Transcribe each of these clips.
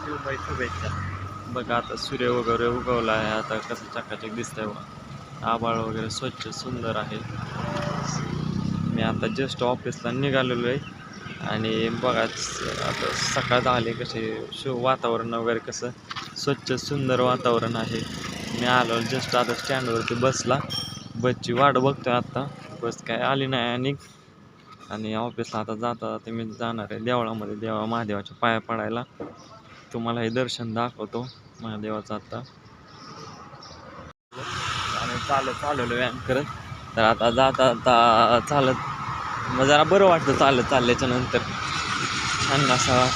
शिवबाई शुभेच्छा. बघा आता सूर्य वगैरे उगवला आहे. आता कसं चकाचक दिसतंय बघा. आभाळ वगैरे स्वच्छ सुंदर आहे. मी आता जस्ट ऑफिसला निघालेलो आहे आणि बघा आता सकाळ झाली कसे वातावरण वगैरे कसं स्वच्छ सुंदर वातावरण आहे. मी आलो जस्ट आता स्टँडवरती बसला. बसची वाट बघतोय आता. बस काय आली नाही आणि ऑफिसला आता जाता मी जाणार आहे देवळामध्ये महादेवाच्या पाया पडायला. तुम्हाला हे दर्शन दाखवतो महादेवाचं आता. आणि चालवलं व्यायाम करत. तर आता जाता चालत मग जरा बरं वाटतं चालल्याच्या नंतर. छान असा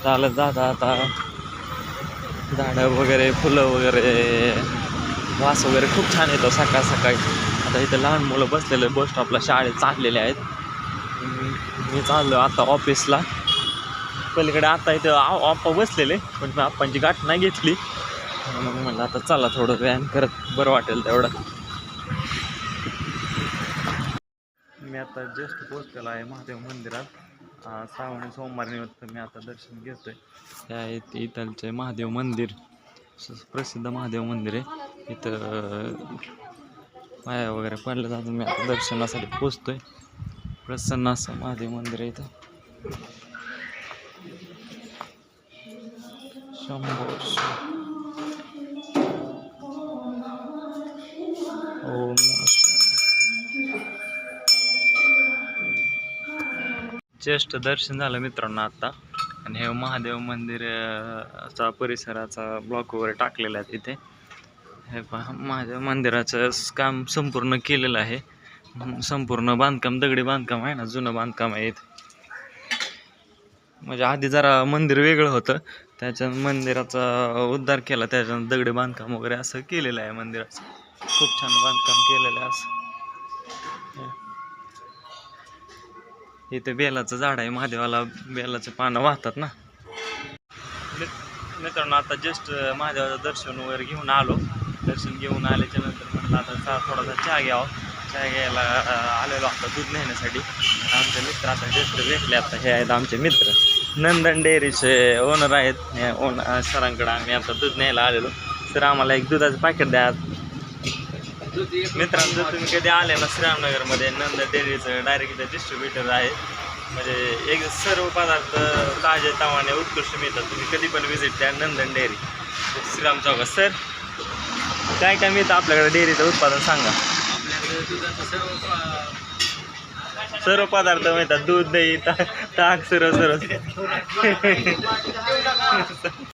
चालत जाता आता झाडं वगैरे फुलं वगैरे वास वगैरे खूप छान येतो सकाळी. आता इथं लहान मुलं बसलेले बस स्टॉपला शाळेत चाललेले आहेत. मी चाललो आता ऑफिसला. पलीकडे आता इथं आप्पा बसलेले पण मी आप्पांची गाठ नाही घेतली. मग म्हणलं आता चला थोडं व्यायाम करत बरं वाटेल तेवढं. मी आता जस्ट पोहोचलेलो आहे महादेव मंदिरात. श्रावणी सोमवारनिमित्त मी आता दर्शन घेतोय. त्या इथलचे महादेव मंदिर प्रसिद्ध महादेव मंदिर आहे. इथं पाया वगैरे पडलं जातं. मी आता दर्शनासाठी पोचतोय. प्रसन्न असं महादेव मंदिर आहे इथं. ओम जस्ट दर्शन झालं मित्रांनो आता. आणि हे महादेव मंदिरचा परिसराचा ब्लॉक वगैरे टाकलेला आहे तिथे. हे पहा महादेव मंदिराचं काम संपूर्ण केलेलं आहे. संपूर्ण बांधकाम दगडी बांधकाम आहे ना, जुनं बांधकाम आहे. म्हणजे आधी जरा मंदिर वेगळं होतं, त्याच्या मंदिराचा उद्धार केला, त्याच्यानं दगडी बांधकाम वगैरे असं केलेलं आहे मंदिराचं. खूप छान बांधकाम केलेलं आहे असं. इथे बेलाचं झाड आहे. महादेवाला बेलाचे पानं वाहतात ना. मित्रांनो आता जस्ट महादेवाचं दर्शन वगैरे घेऊन आलो. दर्शन घेऊन आल्याच्या नंतर म्हटलं आता थोडासा चहा घ्यावा. चहा घ्यायला आलेलो आता दूध नेण्यासाठी. आमचे मित्र आता जस्ट भेटले. आता हे आहेत आमचे मित्र, नंदन डेअरीचे ओनर आहेत. सरांकडे आम्ही आता दूध न्यायला आलेलो. सर आम्हाला एक दुधाचं पॅकेट द्या. मित्रांनो जर तुम्ही कधी आले ना श्रीरामनगरमध्ये, नंदन डेअरीचं डायरेक्ट इथे डिस्ट्रीब्युटर आहे. म्हणजे एक सर्व पदार्थ ताजे तावाने उत्कृष्ट मिळतात. तुम्ही कधी पण व्हिजिट द्या नंदन डेअरी श्रीराम चौकात. सर काय काय मिळतं आपल्याकडे डेअरीचं उत्पादन सांगा. सर्व पदार्थ मिळतात. दूध दही ताक सर्व